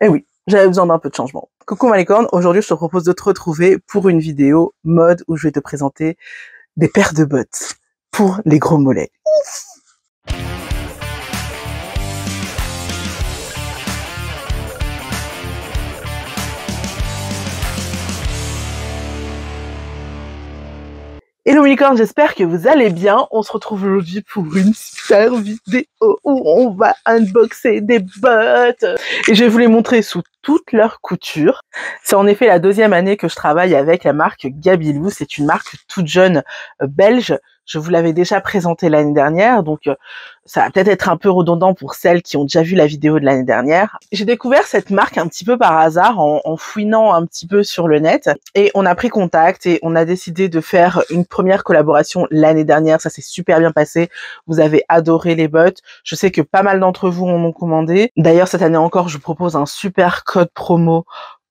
Eh oui, j'avais besoin d'un peu de changement. Coucou ma licorne, aujourd'hui je te propose de te retrouver pour une vidéo mode où je vais te présenter des paires de bottes pour les gros mollets. Hello licorne, j'espère que vous allez bien. On se retrouve aujourd'hui pour une super vidéo où on va unboxer des bottes. Et je vais vous les montrer sous toute leur couture. C'est en effet la deuxième année que je travaille avec la marque Gabilou. C'est une marque toute jeune belge. Je vous l'avais déjà présentée l'année dernière, donc ça va peut-être être un peu redondant pour celles qui ont déjà vu la vidéo de l'année dernière. J'ai découvert cette marque un petit peu par hasard en fouinant un petit peu sur le net et on a pris contact et on a décidé de faire une première collaboration l'année dernière. Ça s'est super bien passé. Vous avez adoré les bottes. Je sais que pas mal d'entre vous en ont commandé. D'ailleurs, cette année encore, je vous propose un super code promo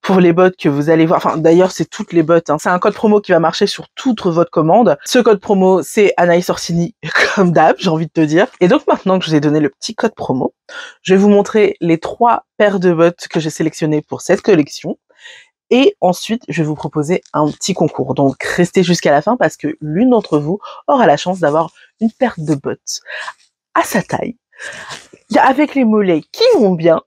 pour les bottes que vous allez voir. Enfin, d'ailleurs, c'est toutes les bottes. C'est un code promo qui va marcher sur toute votre commande. Ce code promo, c'est Anaïs Orsini, comme d'hab, j'ai envie de te dire. Et donc, maintenant que je vous ai donné le petit code promo, je vais vous montrer les 3 paires de bottes que j'ai sélectionnées pour cette collection. Et ensuite, je vais vous proposer un petit concours. Donc, restez jusqu'à la fin parce que l'une d'entre vous aura la chance d'avoir une paire de bottes à sa taille, avec les mollets qui vont bien,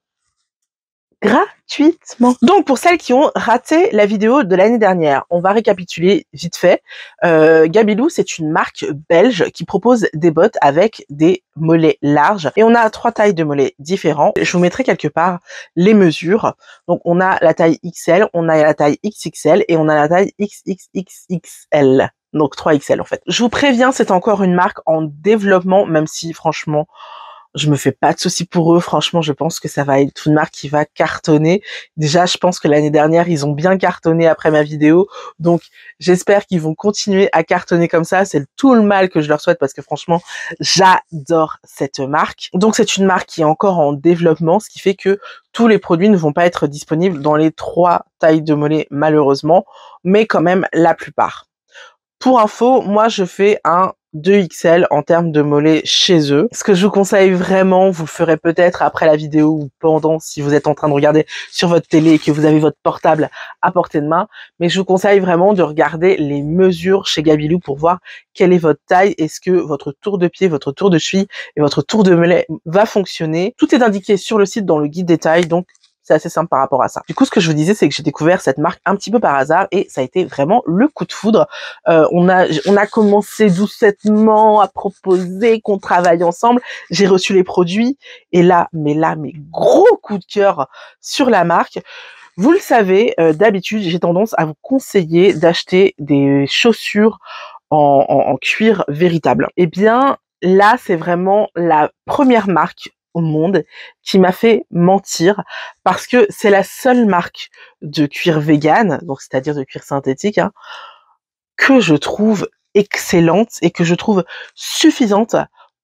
gratuitement. Donc pour celles qui ont raté la vidéo de l'année dernière, on va récapituler vite fait. Gabilou, c'est une marque belge qui propose des bottes avec des mollets larges et on a 3 tailles de mollets différents. Je vous mettrai quelque part les mesures. Donc on a la taille XL, on a la taille XXL et on a la taille XXXXL. Donc 3XL en fait. Je vous préviens, c'est encore une marque en développement, même si franchement je me fais pas de soucis pour eux. Franchement, je pense que ça va être une marque qui va cartonner. Déjà, je pense que l'année dernière, ils ont bien cartonné après ma vidéo. Donc, j'espère qu'ils vont continuer à cartonner comme ça. C'est tout le mal que je leur souhaite parce que franchement, j'adore cette marque. Donc, c'est une marque qui est encore en développement, ce qui fait que tous les produits ne vont pas être disponibles dans les 3 tailles de mollets, malheureusement, mais quand même la plupart. Pour info, moi, je fais un 2XL en termes de mollets chez eux. Ce que je vous conseille vraiment, vous le ferez peut-être après la vidéo ou pendant si vous êtes en train de regarder sur votre télé et que vous avez votre portable à portée de main. Mais je vous conseille vraiment de regarder les mesures chez Gabilou pour voir quelle est votre taille. Est-ce que votre tour de pied, votre tour de cheville et votre tour de mollet va fonctionner. Tout est indiqué sur le site dans le guide détail, donc c'est assez simple par rapport à ça. Du coup, ce que je vous disais, c'est que j'ai découvert cette marque un petit peu par hasard et ça a été vraiment le coup de foudre. On a commencé doucettement à proposer qu'on travaille ensemble. J'ai reçu les produits et là, mais gros coup de cœur sur la marque. Vous le savez, d'habitude, j'ai tendance à vous conseiller d'acheter des chaussures en cuir véritable. Eh bien, là, c'est vraiment la première marque au monde qui m'a fait mentir parce que c'est la seule marque de cuir vegan, donc c'est-à-dire de cuir synthétique, hein, que je trouve excellente et que je trouve suffisante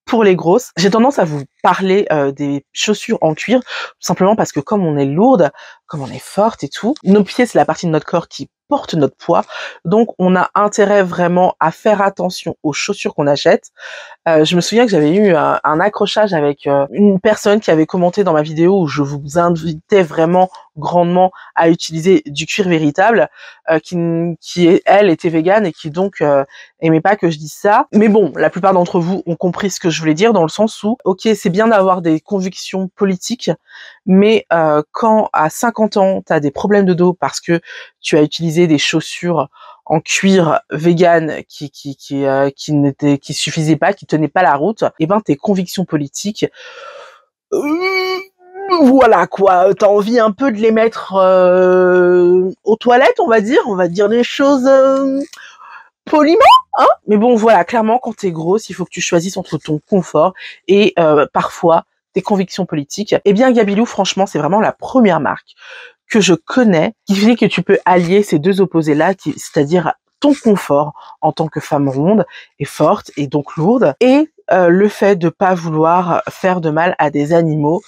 pour les grosses. J'ai tendance à vous parler des chaussures en cuir, tout simplement parce que comme on est lourde, comme on est forte et tout, nos pieds c'est la partie de notre corps qui porte notre poids, donc on a intérêt vraiment à faire attention aux chaussures qu'on achète. Je me souviens que j'avais eu un accrochage avec une personne qui avait commenté dans ma vidéo où je vous invitais vraiment grandement à utiliser du cuir véritable, elle était végane et qui donc aimait pas que je dise ça. Mais bon, la plupart d'entre vous ont compris ce que je voulais dire dans le sens où, ok, c'est bien d'avoir des convictions politiques, mais quand à 50 ans, tu as des problèmes de dos parce que tu as utilisé des chaussures en cuir vegan qui suffisaient pas, qui tenaient pas la route, et ben tes convictions politiques, voilà quoi, t'as envie un peu de les mettre aux toilettes, on va dire des choses poliment, hein. Mais bon voilà, clairement quand t'es grosse, il faut que tu choisisses entre ton confort et parfois tes convictions politiques. Eh bien Gabilou, franchement, c'est vraiment la première marque que je connais qui fait que tu peux allier ces deux opposés-là, c'est-à-dire ton confort en tant que femme ronde et forte et donc lourde, et le fait de pas vouloir faire de mal à des animaux.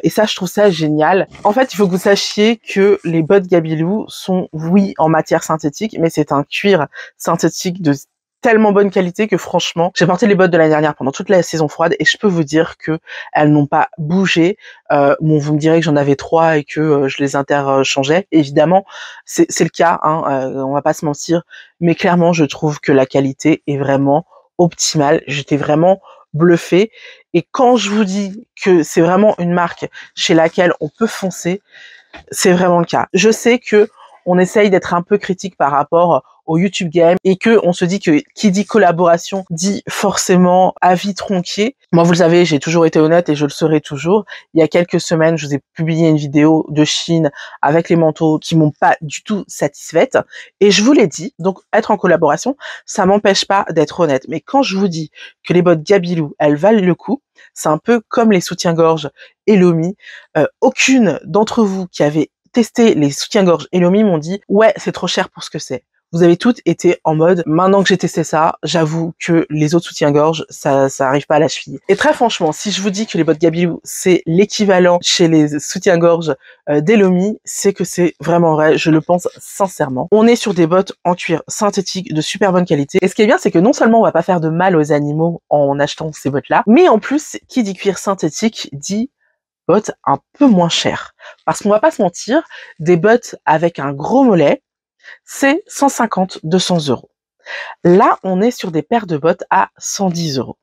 Et ça, je trouve ça génial. En fait, il faut que vous sachiez que les bottes Gabilou sont, oui, en matière synthétique, mais c'est un cuir synthétique de tellement bonne qualité que franchement, j'ai porté les bottes de l'année dernière pendant toute la saison froide et je peux vous dire que elles n'ont pas bougé. Bon, vous me direz que j'en avais 3 et que je les interchangeais. Évidemment, c'est le cas, hein, on va pas se mentir, mais clairement, je trouve que la qualité est vraiment optimale. J'étais vraiment bluffée. Et quand je vous dis que c'est vraiment une marque chez laquelle on peut foncer, c'est vraiment le cas. Je sais que on essaye d'être un peu critique par rapport au YouTube Game et que on se dit que qui dit collaboration dit forcément avis tronqué. Moi, vous le savez, j'ai toujours été honnête et je le serai toujours. Il y a quelques semaines, je vous ai publié une vidéo de Chine avec les manteaux qui m'ont pas du tout satisfaite et je vous l'ai dit. Donc, être en collaboration, ça m'empêche pas d'être honnête. Mais quand je vous dis que les bottes Gabilou, elles valent le coup, c'est un peu comme les soutiens-gorge Elomi. Aucune d'entre vous qui avait testé les soutiens-gorge Elomi m'ont dit ouais, c'est trop cher pour ce que c'est. Vous avez toutes été en mode maintenant que j'ai testé ça, j'avoue que les autres soutiens-gorge ça arrive pas à la cheville. Et très franchement, si je vous dis que les bottes Gabilou c'est l'équivalent chez les soutiens-gorge d'Elomi, c'est que c'est vraiment vrai, je le pense sincèrement. On est sur des bottes en cuir synthétique de super bonne qualité. Et ce qui est bien, c'est que non seulement on va pas faire de mal aux animaux en achetant ces bottes-là, mais en plus, qui dit cuir synthétique dit bottes un peu moins chères. Parce qu'on va pas se mentir, des bottes avec un gros mollet, c'est 150-200 euros. Là, on est sur des paires de bottes à 110 euros.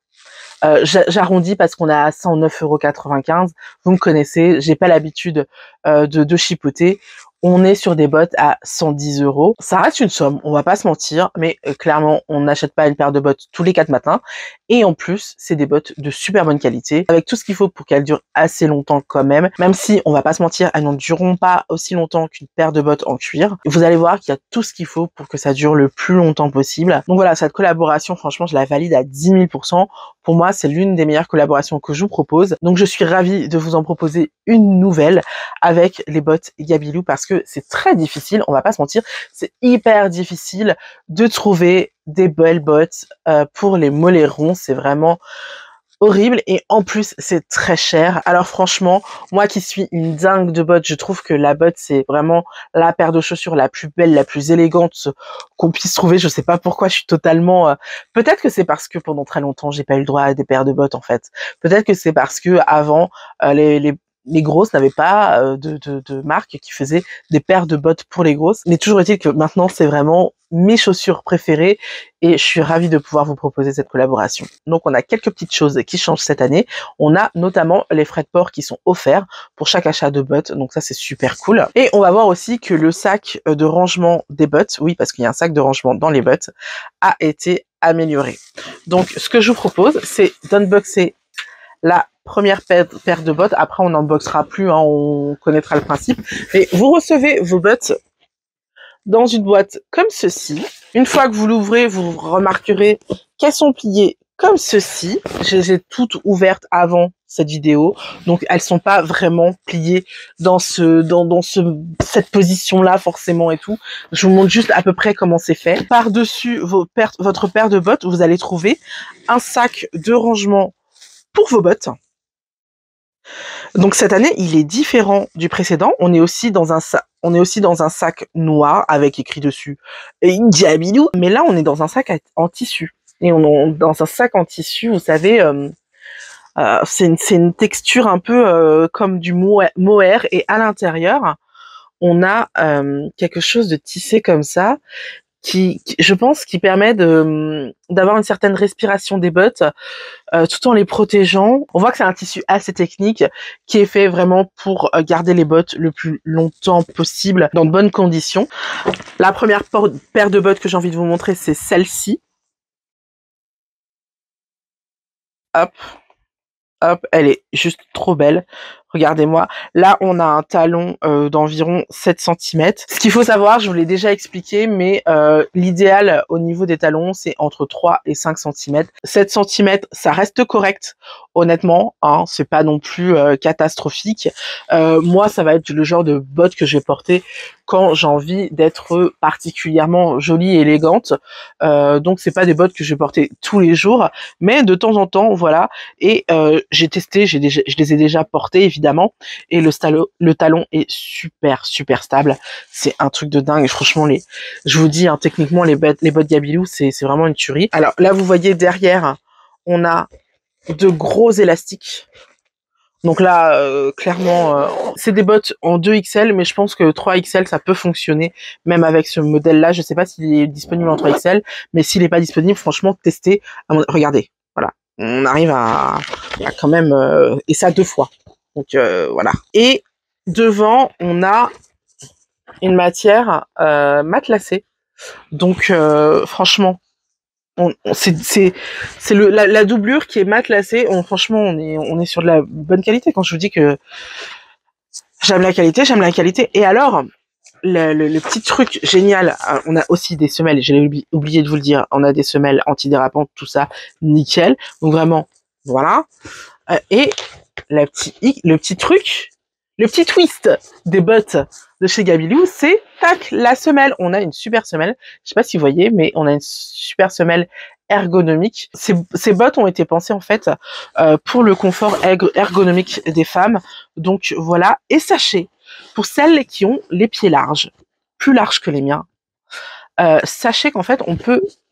J'arrondis parce qu'on est à 109,95 €. Vous me connaissez, j'ai pas l'habitude de chipoter. On est sur des bottes à 110 euros. Ça reste une somme, on va pas se mentir, mais clairement, on n'achète pas une paire de bottes tous les 4 matins. Et en plus, c'est des bottes de super bonne qualité, avec tout ce qu'il faut pour qu'elles durent assez longtemps quand même. Même si, on va pas se mentir, elles n'en dureront pas aussi longtemps qu'une paire de bottes en cuir. Vous allez voir qu'il y a tout ce qu'il faut pour que ça dure le plus longtemps possible. Donc voilà, cette collaboration, franchement, je la valide à 10 000 %. Pour moi, c'est l'une des meilleures collaborations que je vous propose. Donc je suis ravie de vous en proposer une nouvelle avec les bottes Gabilou parce que c'est très difficile, on va pas se mentir, c'est hyper difficile de trouver des belles bottes pour les mollets ronds, c'est vraiment horrible et en plus c'est très cher. Alors franchement, moi qui suis une dingue de bottes, je trouve que la botte c'est vraiment la paire de chaussures la plus belle, la plus élégante qu'on puisse trouver. Je sais pas pourquoi je suis totalement peut-être que c'est parce que pendant très longtemps j'ai pas eu le droit à des paires de bottes en fait. Peut-être que c'est parce que avant les grosses n'avaient pas de marque qui faisait des paires de bottes pour les grosses. Mais toujours est-il que maintenant, c'est vraiment mes chaussures préférées et je suis ravie de pouvoir vous proposer cette collaboration. Donc, on a quelques petites choses qui changent cette année. On a notamment les frais de port qui sont offerts pour chaque achat de bottes. Donc, ça, c'est super cool. Et on va voir aussi que le sac de rangement des bottes, oui, parce qu'il y a un sac de rangement dans les bottes, a été amélioré. Donc, ce que je vous propose, c'est d'unboxer la première paire de bottes. Après, on n'unboxera plus, hein, on connaîtra le principe. Mais vous recevez vos bottes dans une boîte comme ceci. Une fois que vous l'ouvrez, vous remarquerez qu'elles sont pliées comme ceci. Je les ai toutes ouvertes avant cette vidéo, donc elles sont pas vraiment pliées dans cette position-là forcément et tout. Je vous montre juste à peu près comment c'est fait. Par-dessus votre paire de bottes, vous allez trouver un sac de rangement pour vos bottes. Donc cette année, il est différent du précédent. On est aussi dans un sac noir avec écrit dessus Gabilou, mais là on est dans un sac en tissu. Et on est dans un sac en tissu, vous savez, c'est une texture un peu comme du mohair et à l'intérieur, on a quelque chose de tissé comme ça je pense, qui permet d'avoir une certaine respiration des bottes tout en les protégeant. On voit que c'est un tissu assez technique qui est fait vraiment pour garder les bottes le plus longtemps possible dans de bonnes conditions. La première paire de bottes que j'ai envie de vous montrer, c'est celle-ci. Hop, hop, elle est juste trop belle. Regardez-moi, là on a un talon d'environ 7 cm. Ce qu'il faut savoir, je vous l'ai déjà expliqué, mais l'idéal au niveau des talons, c'est entre 3 et 5 cm. 7 cm, ça reste correct, honnêtement, hein, c'est pas non plus catastrophique. Moi, ça va être le genre de bottes que je vais porter quand j'ai envie d'être particulièrement jolie et élégante. Donc c'est pas des bottes que je vais porter tous les jours, mais de temps en temps, voilà. Et j'ai testé, je les ai déjà portées, évidemment. évidemment. Et le talon est super stable. C'est un truc de dingue. Franchement, je vous dis, hein, techniquement, les bottes Gabilou, c'est vraiment une tuerie. Alors là, vous voyez derrière, on a de gros élastiques. Donc là, clairement, c'est des bottes en 2XL, mais je pense que 3XL, ça peut fonctionner, même avec ce modèle-là. Je sais pas s'il est disponible en 3XL, mais s'il n'est pas disponible, franchement, testez. Regardez, voilà. On arrive à quand même... et ça 2 fois. Donc voilà. Et devant, on a une matière matelassée. Donc franchement, c'est la doublure qui est matelassée. Franchement, on est sur de la bonne qualité. Quand je vous dis que j'aime la qualité, j'aime la qualité. Et alors, le petit truc génial, on a aussi des semelles. J'ai oublié de vous le dire. On a des semelles antidérapantes, tout ça, nickel. Donc vraiment, voilà. Et le petit truc, le petit twist des bottes de chez Gabilou, c'est tac, la semelle. On a une super semelle. Je sais pas si vous voyez, mais on a une super semelle ergonomique. Ces bottes ont été pensées en fait pour le confort ergonomique des femmes. Donc voilà. Et sachez, pour celles qui ont les pieds larges, plus larges que les miens, sachez qu'en fait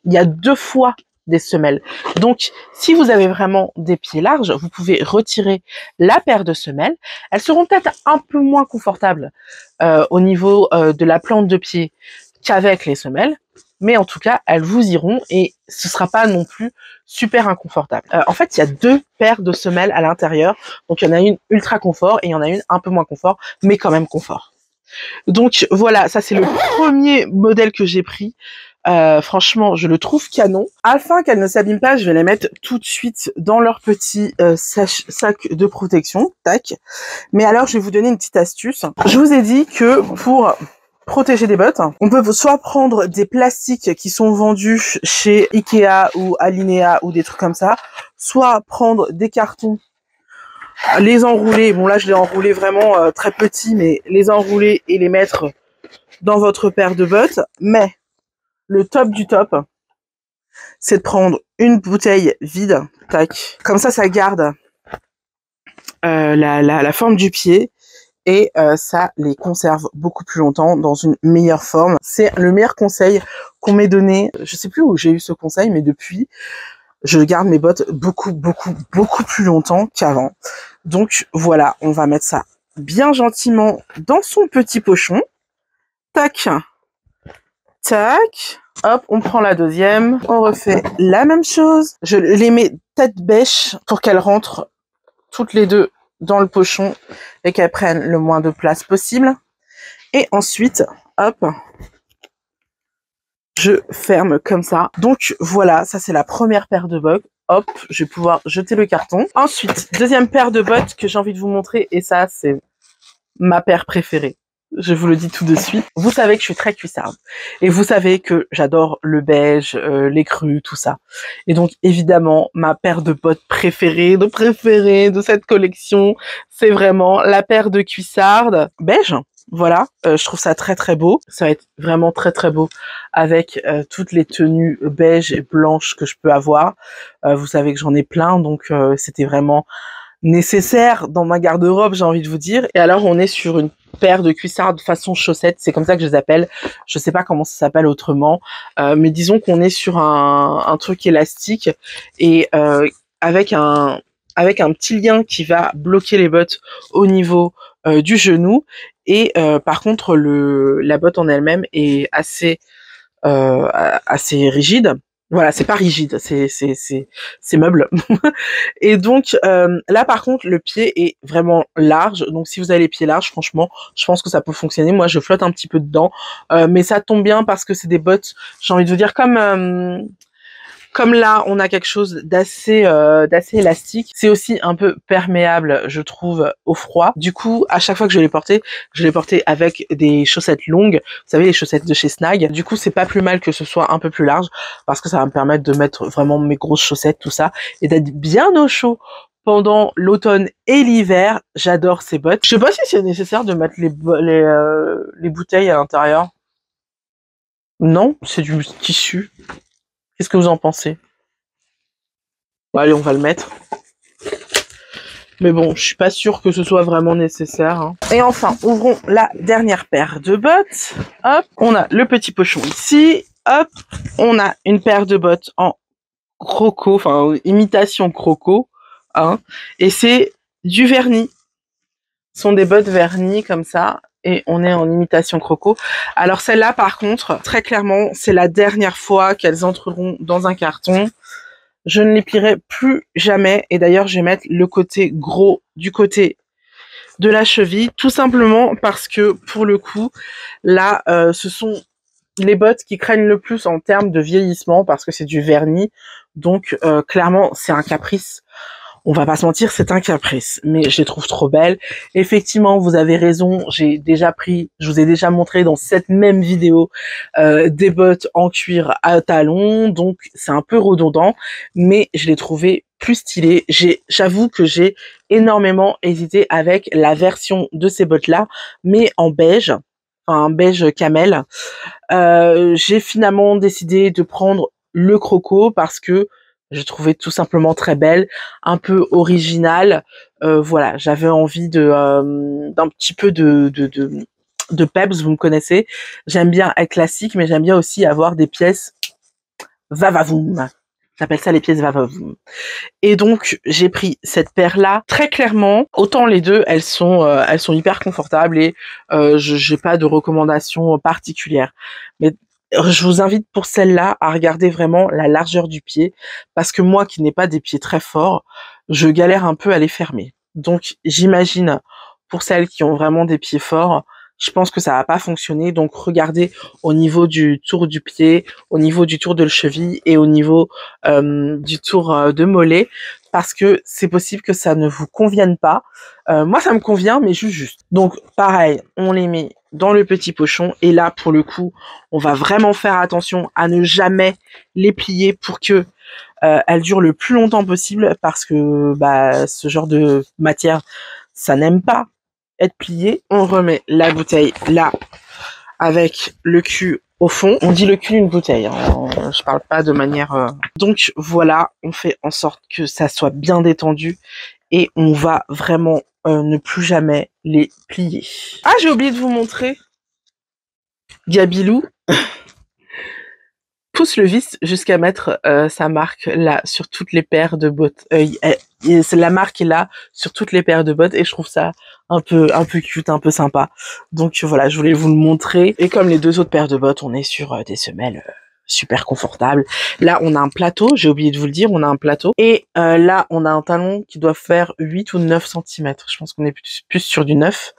il y a 2 fois des semelles. Donc, si vous avez vraiment des pieds larges, vous pouvez retirer la paire de semelles. Elles seront peut-être un peu moins confortables au niveau de la plante de pied qu'avec les semelles, mais en tout cas, elles vous iront et ce sera pas non plus super inconfortable. En fait, il y a 2 paires de semelles à l'intérieur. Donc, il y en a une ultra confort et il y en a une un peu moins confort, mais quand même confort. Donc voilà, ça c'est le premier modèle que j'ai pris. Franchement, je le trouve canon. Afin qu'elles ne s'abîment pas, je vais les mettre tout de suite dans leur petit sac de protection. Tac. Mais alors, je vais vous donner une petite astuce. Je vous ai dit que pour protéger des bottes, on peut soit prendre des plastiques qui sont vendus chez Ikea ou Alinea ou des trucs comme ça, soit prendre des cartons, les enrouler. Bon là, je l'ai enroulé vraiment très petit, mais les enrouler et les mettre dans votre paire de bottes. Mais le top du top, c'est de prendre une bouteille vide, tac. Comme ça garde la forme du pied et ça les conserve beaucoup plus longtemps dans une meilleure forme. C'est le meilleur conseil qu'on m'ait donné. Je sais plus où j'ai eu ce conseil, mais depuis, je garde mes bottes beaucoup plus longtemps qu'avant. Donc voilà, on va mettre ça bien gentiment dans son petit pochon. Tac, tac. Hop, on prend la deuxième. On refait la même chose. Je les mets tête bêche pour qu'elles rentrent toutes les deux dans le pochon et qu'elles prennent le moins de place possible. Et ensuite, hop, je ferme comme ça. Donc voilà, ça c'est la première paire de bottes. Hop, je vais pouvoir jeter le carton. Ensuite, deuxième paire de bottes que j'ai envie de vous montrer. Et ça, c'est ma paire préférée. Je vous le dis tout de suite. Vous savez que je suis très cuissarde. Et vous savez que j'adore le beige, les crus, tout ça. Et donc, évidemment, ma paire de bottes préférée de cette collection, c'est vraiment la paire de cuissardes beige. Voilà, je trouve ça très beau. Ça va être vraiment très beau avec toutes les tenues beige et blanches que je peux avoir. Vous savez que j'en ai plein, donc c'était vraiment nécessaire dans ma garde-robe, j'ai envie de vous dire. Et alors, on est sur une paire de cuissardes façon chaussettes, c'est comme ça que je les appelle. Je sais pas comment ça s'appelle autrement, mais disons qu'on est sur un truc élastique et avec un petit lien qui va bloquer les bottes au niveau du genou. Et par contre, la botte en elle-même est assez rigide. Voilà, c'est pas rigide, c'est meuble. Et donc là par contre le pied est vraiment large, donc si vous avez les pieds larges, franchement je pense que ça peut fonctionner. Moi je flotte un petit peu dedans, mais ça tombe bien parce que c'est des bottes, j'ai envie de vous dire, comme là on a quelque chose d'assez élastique, c'est aussi un peu perméable, je trouve, au froid. Du coup, à chaque fois que je l'ai porté avec des chaussettes longues, vous savez, les chaussettes de chez Snag. Du coup, c'est pas plus mal que ce soit un peu plus large parce que ça va me permettre de mettre vraiment mes grosses chaussettes, tout ça, et d'être bien au chaud pendant l'automne et l'hiver. J'adore ces bottes. Je sais pas si c'est nécessaire de mettre les bouteilles à l'intérieur. Non, c'est du tissu. Qu'est-ce que vous en pensez? Bon, allez, on va le mettre. Mais bon, je suis pas sûre que ce soit vraiment nécessaire, hein. Et enfin, ouvrons la dernière paire de bottes. Hop, on a le petit pochon ici. Hop, on a une paire de bottes en croco, enfin imitation croco, hein. Et c'est du vernis. Ce sont des bottes vernis comme ça. Et on est en imitation croco. Alors celle-là, par contre, très clairement, c'est la dernière fois qu'elles entreront dans un carton. Je ne les plierai plus jamais. Et d'ailleurs, je vais mettre le côté gros du côté de la cheville, tout simplement parce que, pour le coup, là, ce sont les bottes qui craignent le plus en termes de vieillissement parce que c'est du vernis. Donc, clairement, c'est un caprice. On va pas se mentir, c'est un caprice, mais je les trouve trop belles. Effectivement, vous avez raison, j'ai déjà pris, je vous ai déjà montré dans cette même vidéo des bottes en cuir à talons, donc c'est un peu redondant, mais je l'ai trouvé plus stylé. J'avoue que j'ai énormément hésité avec la version de ces bottes-là, mais en beige, enfin un beige camel. J'ai finalement décidé de prendre le croco parce que je trouvais tout simplement très belle, un peu originale. Voilà, j'avais envie d'un petit peu de peps, vous me connaissez. J'aime bien être classique, mais j'aime bien aussi avoir des pièces vavavoum. J'appelle ça les pièces vavavoum. Et donc j'ai pris cette paire-là. Très clairement, autant les deux, elles sont hyper confortables et j'ai pas de recommandations particulières. Mais je vous invite pour celle-là à regarder vraiment la largeur du pied, parce que moi qui n'ai pas des pieds très forts, je galère un peu à les fermer. Donc j'imagine pour celles qui ont vraiment des pieds forts, je pense que ça va pas fonctionner. Donc regardez au niveau du tour du pied, au niveau du tour de la cheville et au niveau du tour de mollet, parce que c'est possible que ça ne vous convienne pas. Moi ça me convient, mais juste. Donc pareil, on les met dans le petit pochon et là pour le coup on va vraiment faire attention à ne jamais les plier pour que elles durent le plus longtemps possible, parce que bah ce genre de matière ça n'aime pas être plié. On remet la bouteille là avec le cul au fond. On dit le cul d'une bouteille, hein. Je parle pas de manière... Donc voilà, on fait en sorte que ça soit bien détendu et on va vraiment ne plus jamais les plier. Ah, j'ai oublié de vous montrer. Gabilou pousse le vis jusqu'à mettre sa marque là sur toutes les paires de bottes. La marque est là sur toutes les paires de bottes et je trouve ça un peu cute, un peu sympa. Donc voilà, je voulais vous le montrer. Et comme les deux autres paires de bottes, on est sur des semelles super confortables. Là, on a un plateau, j'ai oublié de vous le dire, on a un plateau. Et là, on a un talon qui doit faire 8 ou 9 cm. Je pense qu'on est plus sur du 9,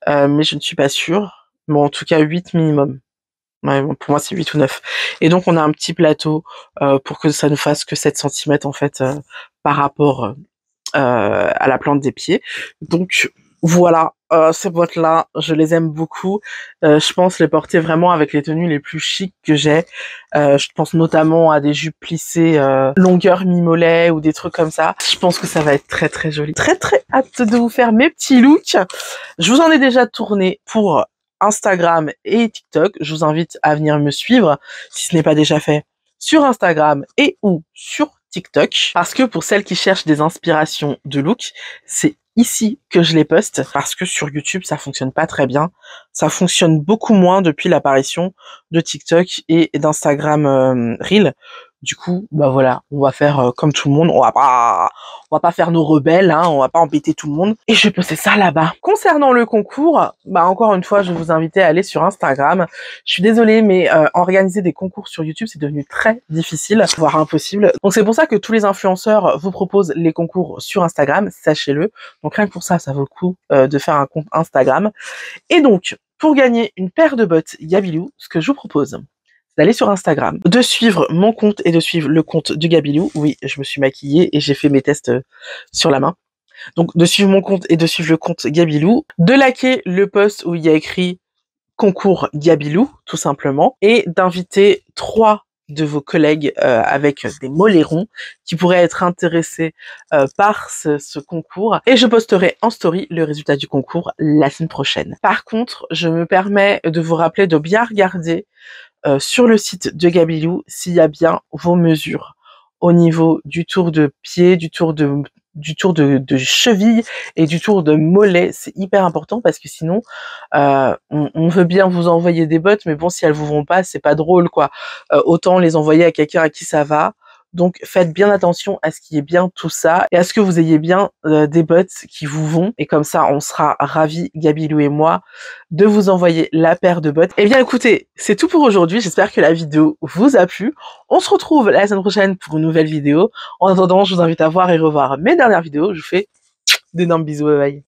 mais je ne suis pas sûre. Bon, en tout cas, 8 minimum. Ouais, bon, pour moi, c'est 8 ou 9. Et donc, on a un petit plateau pour que ça ne fasse que 7 cm, en fait, par rapport à la plante des pieds. Donc, voilà, ces boîtes-là, je les aime beaucoup. Je pense les porter vraiment avec les tenues les plus chics que j'ai. Je pense notamment à des jupes plissées longueur mi-mollet ou des trucs comme ça. Je pense que ça va être très, très joli. Très, très hâte de vous faire mes petits looks. Je vous en ai déjà tourné pour Instagram et TikTok. Je vous invite à venir me suivre si ce n'est pas déjà fait sur Instagram et ou sur TikTok, parce que pour celles qui cherchent des inspirations de look, c'est ici que je les poste, parce que sur YouTube ça fonctionne pas très bien. Ça fonctionne beaucoup moins depuis l'apparition de TikTok et d'Instagram Reel. Du coup, bah voilà, on va faire comme tout le monde. On va pas faire nos rebelles, hein, on va pas embêter tout le monde. Et je vais poster ça là-bas. Concernant le concours, bah encore une fois, je vais vous inviter à aller sur Instagram. Je suis désolée, mais organiser des concours sur YouTube, c'est devenu très difficile, voire impossible. Donc c'est pour ça que tous les influenceurs vous proposent les concours sur Instagram, sachez-le. Donc rien que pour ça, ça vaut le coup de faire un compte Instagram. Et donc, pour gagner une paire de bottes Gabilou, ce que je vous propose, d'aller sur Instagram, de suivre mon compte et de suivre le compte de Gabilou. Oui, je me suis maquillée et j'ai fait mes tests sur la main. Donc de suivre mon compte et de suivre le compte Gabilou, de liker le post où il y a écrit concours Gabilou, tout simplement, et d'inviter 3 de vos collègues avec des mollets ronds qui pourraient être intéressés par ce concours, et je posterai en story le résultat du concours la semaine prochaine. Par contre, je me permets de vous rappeler de bien regarder sur le site de Gabilou s'il y a bien vos mesures au niveau du tour de pied, du tour de du tour de cheville et du tour de mollet. C'est hyper important parce que sinon, on veut bien vous envoyer des bottes, mais bon, si elles vous vont pas, c'est pas drôle, quoi. Autant les envoyer à quelqu'un à qui ça va. Donc faites bien attention à ce qu'il y ait bien tout ça et à ce que vous ayez bien des bottes qui vous vont. Et comme ça, on sera ravis, Gabilou et moi, de vous envoyer la paire de bottes. Eh bien écoutez, c'est tout pour aujourd'hui. J'espère que la vidéo vous a plu. On se retrouve la semaine prochaine pour une nouvelle vidéo. En attendant, je vous invite à voir et revoir mes dernières vidéos. Je vous fais d'énormes bisous, bye bye.